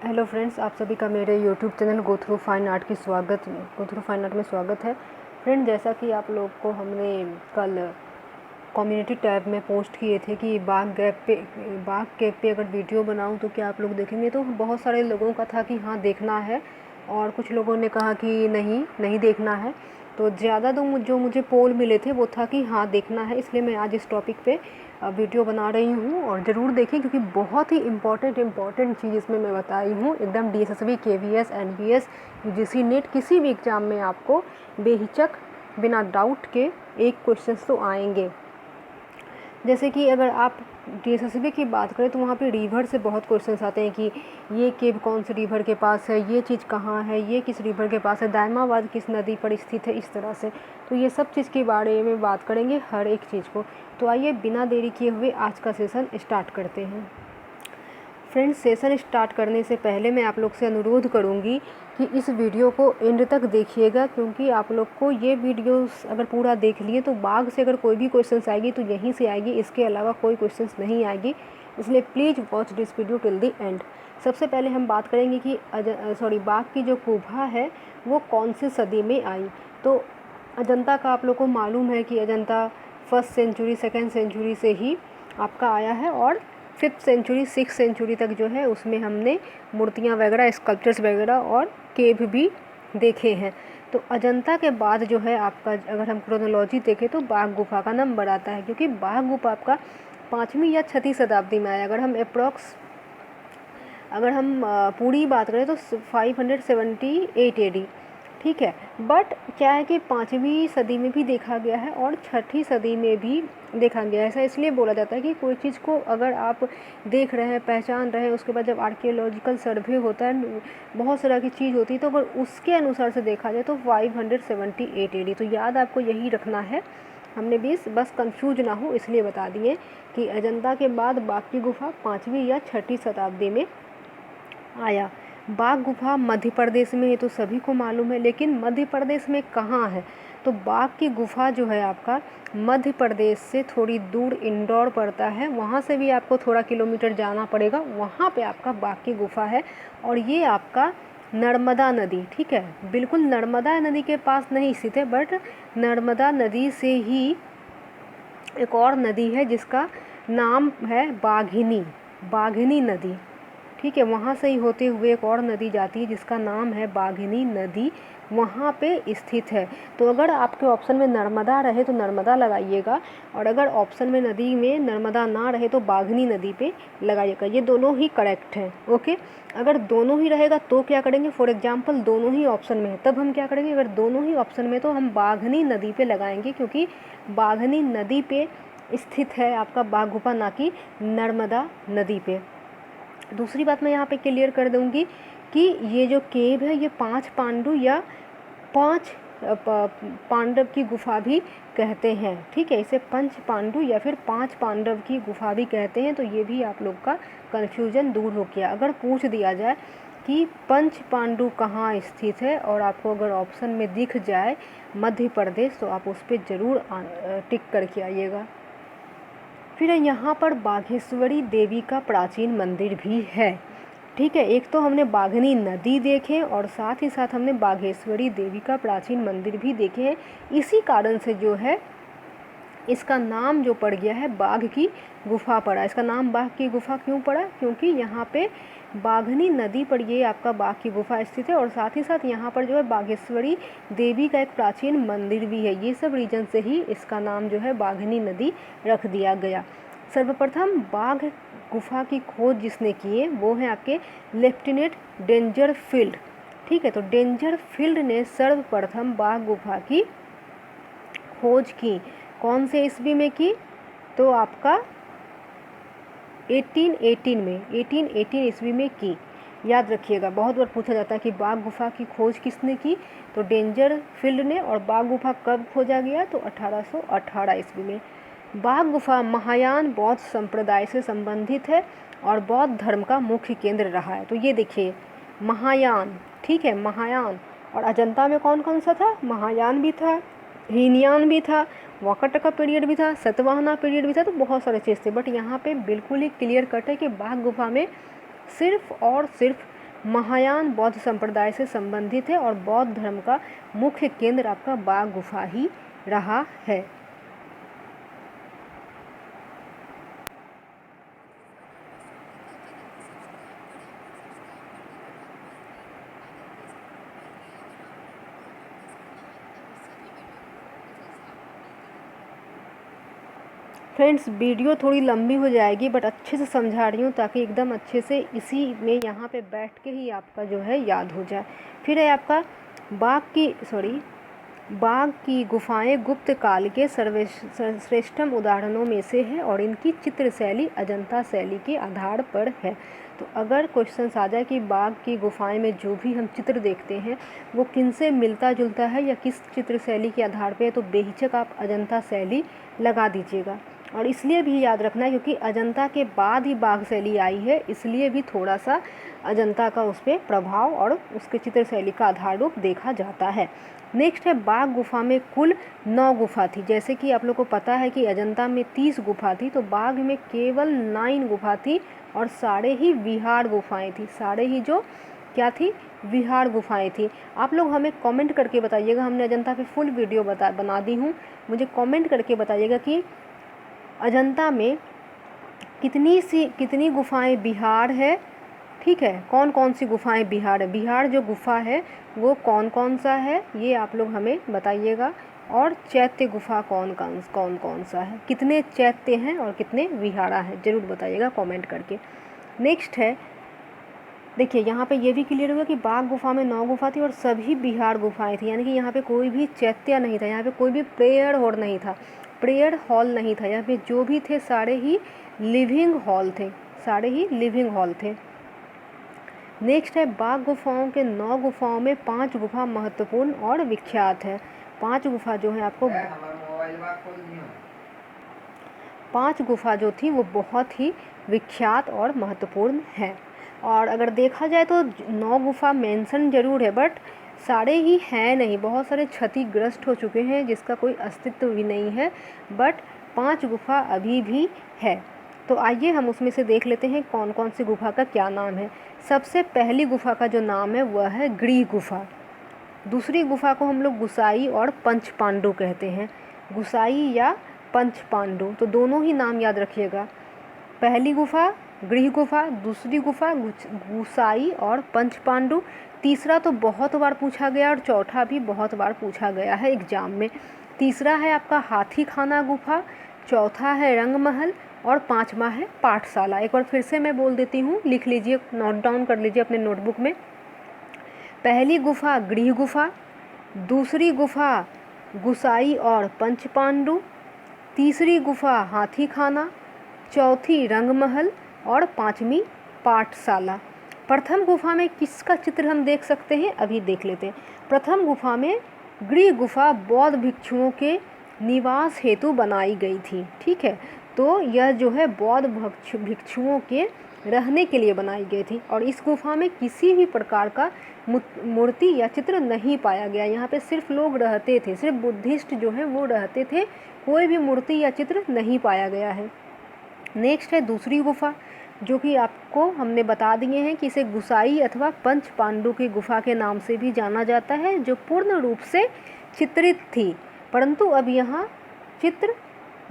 Hello friends, आप सभी का मेरे YouTube channel go through fine art में स्वागत है। फ्रेंड, जैसा कि आप लोग को हमने कल कम्युनिटी टैब में पोस्ट किए थे कि बाग गैप पे अगर वीडियो बनाऊं तो क्या आप लोग देखेंगे, तो बहुत सारे लोगों का था कि हाँ देखना है, और कुछ लोगों ने कहा कि नहीं देखना है। तो ज़्यादा जो मुझे पोल मिले थे वो था कि हाँ देखना है, इसलिए मैं आज इस टॉपिक पे वीडियो बना रही हूँ। और ज़रूर देखें क्योंकि बहुत ही इम्पॉर्टेंट चीज़ इसमें मैं बताई हूँ, एकदम DSSB, KVS, NVS, UGC, net किसी भी एग्ज़ाम में आपको बेहिचक बिना डाउट के एक क्वेश्चन तो आएंगे। जैसे कि अगर आप DSSB की बात करें तो वहाँ पे रिवर से बहुत क्वेश्चंस आते हैं कि ये केव कौन से रिवर के पास है, ये चीज़ कहाँ है, ये किस रिवर के पास है, दायमाबाद किस नदी पर स्थित है, इस तरह से। तो ये सब चीज़ के बारे में बात करेंगे, हर एक चीज़ को। तो आइए बिना देरी किए हुए आज का सेशन स्टार्ट करते हैं। फ्रेंड्स, सेशन स्टार्ट करने से पहले मैं आप लोग से अनुरोध करूंगी कि इस वीडियो को एंड तक देखिएगा, क्योंकि आप लोग को ये वीडियो अगर पूरा देख लिए तो बाग से अगर कोई भी क्वेश्चंस आएगी तो यहीं से आएगी, इसके अलावा कोई क्वेश्चंस नहीं आएगी। इसलिए please watch this video till the end. सबसे पहले हम बात करेंगे कि बाग की जो गुफा है वो कौन सी सदी में आई। तो अजंता का आप लोग को मालूम है कि Ajanta 1st century 2nd century से ही आपका आया है, और 5th सेंचुरी 6th सेंचुरी तक जो है उसमें हमने मूर्तियाँ वगैरह, स्कल्पचर्स वगैरह और केव भी देखे हैं। तो अजंता के बाद जो है आपका, अगर हम क्रोनोलॉजी देखें तो बाघ गुफा का नंबर आता है, क्योंकि बाघ गुफा आपका 5वीं या 6वीं शताब्दी में आया। अगर हम पूरी बात करें तो 578 AD, ठीक है। बट क्या है कि 5वीं सदी में भी देखा गया है और 6ठी सदी में भी देखा गया है। ऐसा इसलिए बोला जाता है कि कोई चीज़ को अगर आप देख रहे हैं, पहचान रहे हैं, उसके बाद जब आर्कियोलॉजिकल सर्वे होता है, बहुत तरह की चीज़ होती है, तो अगर उसके अनुसार से देखा जाए तो 578 AD। तो याद आपको यही रखना है, हमने बस कंफ्यूज ना हो इसलिए बता दिए कि अजंता के बाद बाघ की गुफा 5वीं या 6ठी शताब्दी में आया। बाघ गुफा मध्य प्रदेश में है तो सभी को मालूम है, लेकिन मध्य प्रदेश में कहाँ है? तो बाघ की गुफा जो है आपका मध्य प्रदेश से थोड़ी दूर इंदौर पड़ता है, वहाँ से भी आपको थोड़ा किलोमीटर जाना पड़ेगा, वहाँ पे आपका बाघ की गुफा है। और ये आपका नर्मदा नदी, ठीक है, बिल्कुल नर्मदा नदी के पास नहीं स्थित है, बट नर्मदा नदी से ही एक और नदी है जिसका नाम है बाघिनी नदी, ठीक है। वहाँ से ही होते हुए एक और नदी जाती है जिसका नाम है बाघिनी नदी, वहाँ पे स्थित है। तो अगर आपके ऑप्शन में नर्मदा रहे तो नर्मदा लगाइएगा, और अगर ऑप्शन में नदी में नर्मदा ना रहे तो बाघिनी नदी पे लगाइएगा। ये दोनों ही करेक्ट हैं, ओके। अगर दोनों ही रहेगा तो क्या करेंगे, फॉर एग्जाम्पल दोनों ही ऑप्शन में है तब हम क्या करेंगे, अगर दोनों ही ऑप्शन में तो हम बाघिनी नदी पे लगाएंगे, क्योंकि बाघिनी नदी पे स्थित है आपका बाघ गुफा, ना कि नर्मदा नदी पे। दूसरी बात मैं यहाँ पे क्लियर कर दूँगी कि ये जो केव है ये 5 पांडु या 5 पांडव की गुफा भी कहते हैं, ठीक है। इसे 5 पांडु या फिर 5 पांडव की गुफा भी कहते हैं। तो ये भी आप लोग का कन्फ्यूजन दूर हो गया। अगर पूछ दिया जाए कि 5 पांडु कहाँ स्थित है और आपको अगर ऑप्शन में दिख जाए मध्य प्रदेश, तो आप उस पर ज़रूर टिक करके आइएगा। फिर यहाँ पर बाघेश्वरी देवी का प्राचीन मंदिर भी है, ठीक है। एक तो हमने बाघिनी नदी देखे और साथ ही साथ हमने बाघेश्वरी देवी का प्राचीन मंदिर भी देखे हैं। इसी कारण से जो है इसका नाम जो पड़ गया है बाघ की गुफा पड़ा। इसका नाम बाघ की गुफा क्यों पड़ा? क्योंकि यहाँ पे बाघिनी नदी पर ये आपका बाघ की गुफा स्थित है, और साथ ही साथ यहाँ पर जो है बाघेश्वरी देवी का एक प्राचीन मंदिर भी है। ये सब रीजन से ही इसका नाम जो है बाघिनी नदी रख दिया गया। सर्वप्रथम बाघ गुफा की खोज जिसने की है वो है आपके लेफ्टिनेंट डेंजरफील्ड, ठीक है। तो डेंजरफील्ड ने सर्वप्रथम बाघ गुफा की खोज की। कौन से ईस्वी में की? तो आपका 1818 ईस्वी में की। याद रखिएगा, बहुत बार पूछा जाता है कि बाघ गुफा की खोज किसने की, तो डेंजरफील्ड ने। और बाघ गुफा कब खोजा गया? तो 1818 ईस्वी में। बाघ गुफा महायान बौद्ध संप्रदाय से संबंधित है और बौद्ध धर्म का मुख्य केंद्र रहा है। तो ये देखिए महायान, ठीक है, महायान। और अजंता में कौन कौन सा था? महायान भी था, हीनयान भी था, वाकाटका पीरियड भी था, सतवाहना पीरियड भी था। तो बहुत सारे चीज़ थे, बट यहाँ पे बिल्कुल ही क्लियर कट है कि बाघ गुफा में सिर्फ और सिर्फ महायान बौद्ध संप्रदाय से संबंधित है और बौद्ध धर्म का मुख्य केंद्र आपका बाग गुफा ही रहा है। फ्रेंड्स वीडियो थोड़ी लंबी हो जाएगी बट अच्छे से समझा रही हूँ ताकि एकदम अच्छे से इसी में यहाँ पे बैठ के ही आपका जो है याद हो जाए। फिर है आपका बाघ की गुफाएं गुप्त काल के श्रेष्ठतम उदाहरणों में से है और इनकी चित्र शैली अजंता शैली के आधार पर है। तो अगर क्वेश्चन आ जाए कि बाघ की गुफाएं में जो भी हम चित्र देखते हैं वो किनसे मिलता जुलता है या किस चित्र शैली के आधार पर है, तो बेहिचक आप अजंता शैली लगा दीजिएगा। और इसलिए भी याद रखना है क्योंकि अजंता के बाद ही बाघ शैली आई है, इसलिए भी थोड़ा सा अजंता का उस पर प्रभाव और उसके चित्र शैली का आधार रूप देखा जाता है। नेक्स्ट है बाघ गुफा में कुल 9 गुफा थी। जैसे कि आप लोग को पता है कि अजंता में 30 गुफा थी, तो बाघ में केवल 9 गुफा थी और सारे ही विहार गुफाएं थी। सारे ही जो क्या थी, विहार गुफाएं थी। आप लोग हमें कमेंट करके बताइएगा, हमने अजंता की फुल वीडियो बना दी हूँ, मुझे कमेंट करके बताइएगा कि अजंता में कितनी गुफाएं बिहार है। ठीक है, कौन कौन सी गुफाएं बिहार है, बिहार जो गुफा है वो कौन कौन सा है ये आप लोग हमें बताइएगा। और चैत्य गुफा कौन कौन सा है, कितने चैत्य हैं और कितने विहारा हैं, ज़रूर बताइएगा कमेंट करके। नेक्स्ट है, देखिए यहाँ पे ये भी क्लियर हुआ कि बाघ गुफा में 9 गुफा थी और सभी बिहार गुफाएं थी, यानी कि यहाँ पे कोई भी चैत्य नहीं था, यहाँ पे कोई भी प्रेयर हॉल नहीं था, यहाँ पे जो भी थे सारे ही लिविंग हॉल थे। नेक्स्ट है बाघ गुफाओं के 9 गुफाओं में 5 गुफा महत्वपूर्ण और विख्यात है। 5 गुफा जो है आपको 5 गुफा जो थी वो बहुत ही विख्यात और महत्वपूर्ण है। और अगर देखा जाए तो 9 गुफा मेंशन जरूर है बट सारे ही हैं नहीं, बहुत सारे क्षतिग्रस्त हो चुके हैं जिसका कोई अस्तित्व भी नहीं है, बट 5 गुफा अभी भी है। तो आइए हम उसमें से देख लेते हैं कौन कौन सी गुफा का क्या नाम है। सबसे पहली गुफा का जो नाम है वह है गृह गुफा। दूसरी गुफा को हम लोग गुसाई और पंच पांडु कहते हैं, गुसाई या पंच पांडु, तो दोनों ही नाम याद रखिएगा। पहली गुफा गृह गुफा, दूसरी गुफा गुसाई और पंच पांडु। तीसरा तो बहुत बार पूछा गया और चौथा भी बहुत बार पूछा गया है एग्जाम में। तीसरा है आपका हाथी खाना गुफा, चौथा है रंगमहल और 5वां है पाठशाला। एक बार फिर से मैं बोल देती हूँ, लिख लीजिए, नोट डाउन कर लीजिए अपने नोटबुक में। पहली गुफा गृह गुफा, दूसरी गुफा गुसाई और पंच पांडु, तीसरी गुफा हाथी खाना, चौथी रंगमहल और 5वीं पाठशाला। प्रथम गुफा में किसका चित्र हम देख सकते हैं, अभी देख लेते हैं। प्रथम गुफा में गृह गुफा बौद्ध भिक्षुओं के निवास हेतु बनाई गई थी। ठीक है, तो यह जो है बौद्ध भिक्षुओं के रहने के लिए बनाई गई थी और इस गुफा में किसी भी प्रकार का मूर्ति या चित्र नहीं पाया गया। यहाँ पे सिर्फ लोग रहते थे, सिर्फ बुद्धिस्ट जो है वो रहते थे, कोई भी मूर्ति या चित्र नहीं पाया गया है। नेक्स्ट है दूसरी गुफा, जो कि आपको हमने बता दिए हैं कि इसे गुसाई अथवा पंच पांडु की गुफा के नाम से भी जाना जाता है, जो पूर्ण रूप से चित्रित थी, परंतु अब यहाँ चित्र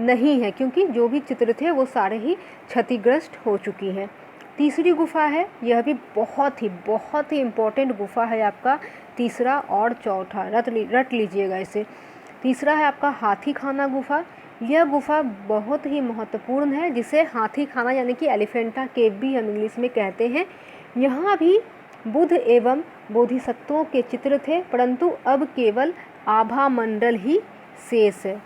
नहीं है क्योंकि जो भी चित्र थे वो सारे ही क्षतिग्रस्त हो चुकी हैं। तीसरी गुफा है, यह भी बहुत ही इम्पोर्टेंट गुफा है आपका तीसरा और चौथा, रट लीजिएगा इसे। तीसरा है आपका हाथी खाना गुफा। यह गुफा बहुत ही महत्वपूर्ण है, जिसे हाथी खाना यानी कि एलिफेंटा केव भी हम इंग्लिश में कहते हैं। यहाँ भी बुद्ध एवं बोधिसत्वों के चित्र थे, परंतु अब केवल आभा मंडल ही शेष है।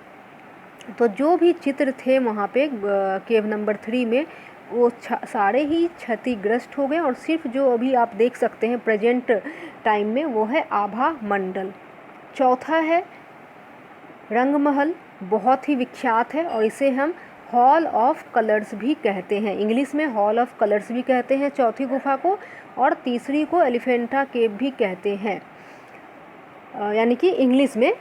तो जो भी चित्र थे वहाँ पे केव नंबर 3 में वो सारे ही क्षतिग्रस्त हो गए और सिर्फ जो अभी आप देख सकते हैं प्रेजेंट टाइम में वो है आभा मंडल। चौथा है रंगमहल, बहुत ही विख्यात है और इसे हम हॉल ऑफ कलर्स भी कहते हैं, इंग्लिश में हॉल ऑफ कलर्स भी कहते हैं चौथी गुफा को, और तीसरी को एलिफेंटा केव भी कहते हैं यानी कि इंग्लिश में।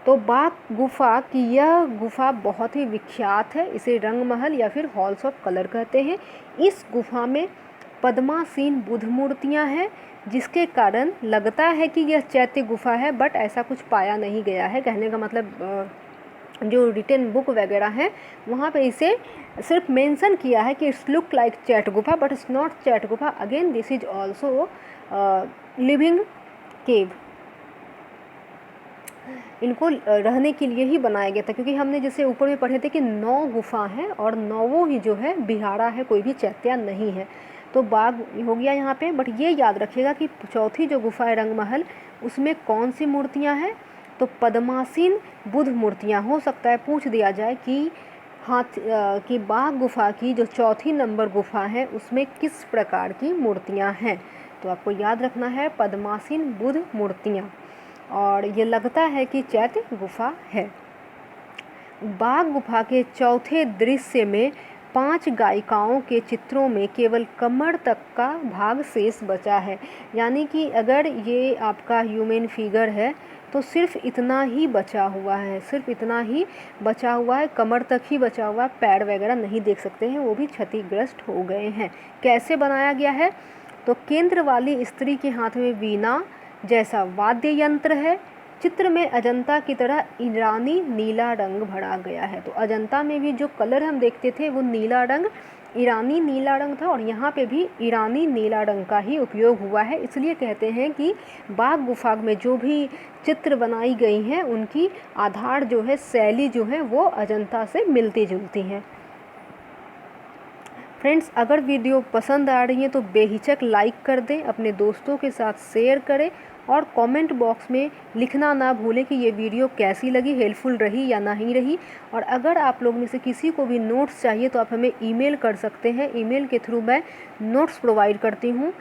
तो बाघ गुफा की यह गुफा बहुत ही विख्यात है, इसे रंगमहल या फिर हॉल्स ऑफ कलर कहते हैं। इस गुफा में पद्मासीन बुध मूर्तियां हैं, जिसके कारण लगता है कि यह चैत्य गुफा है, बट ऐसा कुछ पाया नहीं गया है। कहने का मतलब जो रिटन बुक वगैरह हैं वहाँ पे इसे सिर्फ मेंशन किया है कि इट्स लुक लाइक चैट गुफा, बट इट्स नॉट चैट गुफा। Again this is also living cave. इनको रहने के लिए ही बनाया गया था, क्योंकि हमने जैसे ऊपर में पढ़े थे कि 9 गुफा हैं और 9 ही जो है बिहारा है, कोई भी चैत्या नहीं है। तो बाघ हो गया यहाँ पे। बट ये याद रखिएगा कि चौथी जो गुफा है रंगमहल, उसमें कौन सी मूर्तियाँ हैं, तो पद्मासीन बुध मूर्तियाँ। हो सकता है पूछ दिया जाए कि कि बाघ गुफा की जो चौथी नंबर गुफा है उसमें किस प्रकार की मूर्तियाँ हैं, तो आपको याद रखना है पद्मासीन बुध मूर्तियाँ। और ये लगता है कि चैत्य गुफा है। बाघ गुफा के चौथे दृश्य में 5 गायिकाओं के चित्रों में केवल कमर तक का भाग शेष बचा है। यानी कि अगर ये आपका ह्यूमन फिगर है तो सिर्फ इतना ही बचा हुआ है, सिर्फ इतना ही बचा हुआ है, कमर तक ही बचा हुआ है, पैर वगैरह नहीं देख सकते हैं, वो भी क्षतिग्रस्त हो गए हैं। कैसे बनाया गया है, तो केंद्र वाली स्त्री के हाथ में वीणा जैसा वाद्य यंत्र है। चित्र में अजंता की तरह ईरानी नीला रंग भरा गया है। तो अजंता में भी जो कलर हम देखते थे वो नीला रंग, ईरानी नीला रंग था, और यहाँ पे भी ईरानी नीला रंग का ही उपयोग हुआ है। इसलिए कहते हैं कि बाघ गुफा में जो भी चित्र बनाई गई हैं उनकी आधार जो है, शैली जो है, वो अजंता से मिलती जुलती हैं। फ्रेंड्स, अगर वीडियो पसंद आ रही है तो बेहिचक लाइक कर दें, अपने दोस्तों के साथ शेयर करें और कमेंट बॉक्स में लिखना ना भूलें कि ये वीडियो कैसी लगी, हेल्पफुल रही या नहीं रही। और अगर आप लोग में से किसी को भी नोट्स चाहिए तो आप हमें ईमेल कर सकते हैं, ईमेल के थ्रू मैं नोट्स प्रोवाइड करती हूँ।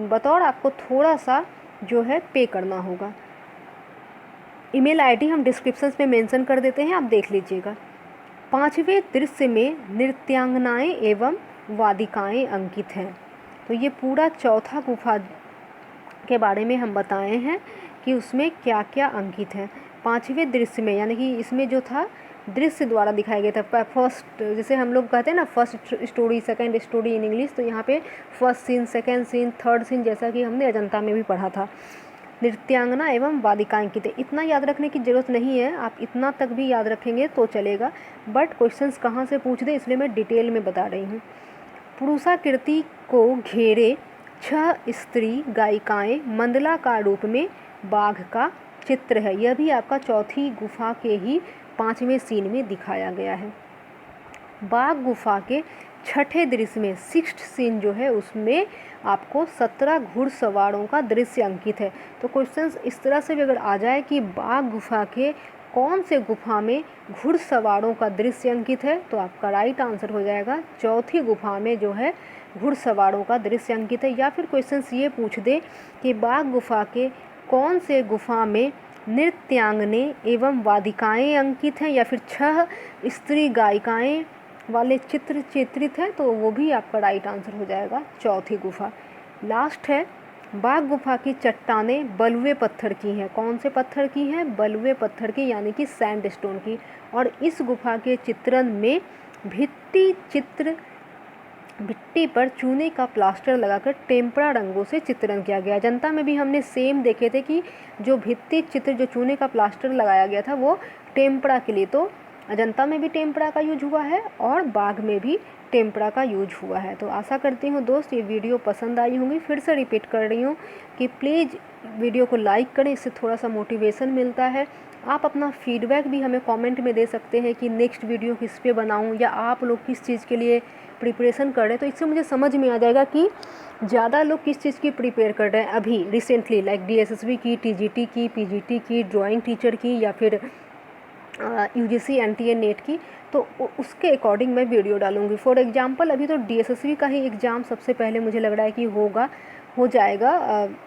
बतौर आपको थोड़ा सा जो है पे करना होगा। ईमेल आईडी हम डिस्क्रिप्शन में मेंशन कर देते हैं, आप देख लीजिएगा। 5वें दृश्य में नृत्यांगनाएँ एवं वादिकाएँ अंकित हैं। तो ये पूरा चौथा गुफा के बारे में हम बताए हैं कि उसमें क्या क्या अंकित है। 5वें दृश्य में, यानी कि इसमें जो था दृश्य द्वारा दिखाया गया था। फर्स्ट, जैसे हम लोग कहते हैं ना first story, second story in English, तो यहाँ पे first scene, second scene, third scene, जैसा कि हमने अजंता में भी पढ़ा था। नृत्यांगना एवं वादिकाएं अंकित है। इतना याद रखने की ज़रूरत नहीं है, आप इतना तक भी याद रखेंगे तो चलेगा, बट क्वेश्चंस कहाँ से पूछ दे इसलिए मैं डिटेल में बता रही हूँ। पुरुषाकृति को घेरे 6 स्त्री गायिकाएं मंडलाकार रूप में बाघ का चित्र है। यह भी आपका चौथी गुफा के ही 5वें सीन में दिखाया गया है। बाघ गुफा के 6ठे दृश्य में, 6th सीन जो है उसमें आपको 17 घुड़सवारों का दृश्य अंकित है। तो क्वेश्चंस इस तरह से भी अगर आ जाए कि बाघ गुफा के कौन से गुफा में घुड़सवारों का दृश्य अंकित है, तो आपका राइट आंसर हो जाएगा चौथी गुफा में जो है घुड़सवारों का दृश्य अंकित है। या फिर क्वेश्चंस ये पूछ दे कि बाघ गुफा के कौन से गुफा में नृत्यांगने एवं वादिकाएं अंकित हैं, या फिर 6 स्त्री गायिकाएं वाले चित्र चित्रित हैं, तो वो भी आपका राइट आंसर हो जाएगा चौथी गुफा। लास्ट है, बाघ गुफा की चट्टानें बलुए पत्थर की हैं। कौन से पत्थर की हैं? बलुए पत्थर की, यानी कि सैंडस्टोन की। और इस गुफा के चित्रण में भित्ति पर चूने का प्लास्टर लगाकर टेम्परा रंगों से चित्रण किया गया। अजंता में भी हमने सेम देखे थे कि जो भित्ति चित्र, जो चूने का प्लास्टर लगाया गया था वो टेम्परा के लिए, तो अजंता में भी टेम्परा का यूज हुआ है और बाघ में भी टेम्परा का यूज हुआ है। तो आशा करती हूँ दोस्त ये वीडियो पसंद आई होंगी। फिर से रिपीट कर रही हूँ कि प्लीज़ वीडियो को लाइक करें, इससे थोड़ा सा मोटिवेशन मिलता है। आप अपना फीडबैक भी हमें कमेंट में दे सकते हैं कि नेक्स्ट वीडियो किस पे बनाऊँ, या आप लोग किस चीज़ के लिए प्रिपरेशन कर रहे हैं, तो इससे मुझे समझ में आ जाएगा कि ज़्यादा लोग किस चीज़ की प्रिपेयर कर रहे हैं अभी रिसेंटली, लाइक DSSB की, TGT की, PGT की, ड्राइंग टीचर की, या फिर UGC NTA नेट की। तो उसके अकॉर्डिंग मैं वीडियो डालूंगी। फॉर एग्जांपल अभी तो DSSB का ही एग्ज़ाम सबसे पहले मुझे लग रहा है कि हो जाएगा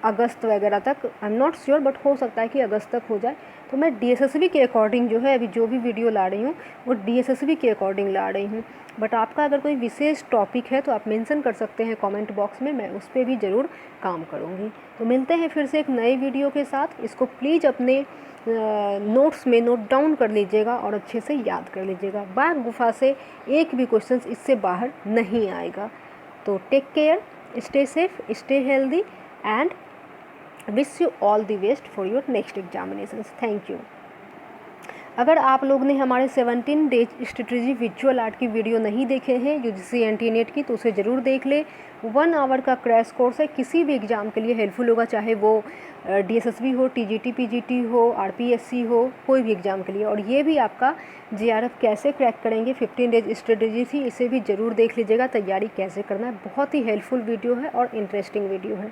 अगस्त वगैरह तक। I am not sure, but हो सकता है कि अगस्त तक हो जाए। तो मैं DSSB के अकॉर्डिंग जो है अभी जो भी वीडियो ला रही हूँ वो DSSB के अकॉर्डिंग ला रही हूँ। बट आपका अगर कोई विशेष टॉपिक है तो आप मेंशन कर सकते हैं कमेंट बॉक्स में, मैं उस पर भी ज़रूर काम करूँगी। तो मिलते हैं फिर से एक नए वीडियो के साथ। इसको प्लीज़ अपने नोट्स में नोट डाउन कर लीजिएगा और अच्छे से याद कर लीजिएगा। बाघ गुफा से एक भी क्वेश्चंस इससे बाहर नहीं आएगा। तो take care, stay safe, stay healthy and wish you all the best for your next examinations. Thank you. अगर आप लोग ने हमारे 17 डेज स्ट्रेटजी विजुअल आर्ट की वीडियो नहीं देखे हैं यूजीसी एनटी नेट की, तो उसे ज़रूर देख ले। 1 आवर का क्रैश कोर्स है, किसी भी एग्ज़ाम के लिए हेल्पफुल होगा, चाहे वो डीएसएसबी हो, टीजीटी पीजीटी हो, आरपीएससी हो, कोई भी एग्ज़ाम के लिए। और ये भी आपका जेआरएफ कैसे क्रैक करेंगे 15 डेज स्ट्रेटजी थी, इसे भी ज़रूर देख लीजिएगा, तैयारी कैसे करना है। बहुत ही हेल्पफुल वीडियो है और इंटरेस्टिंग वीडियो है।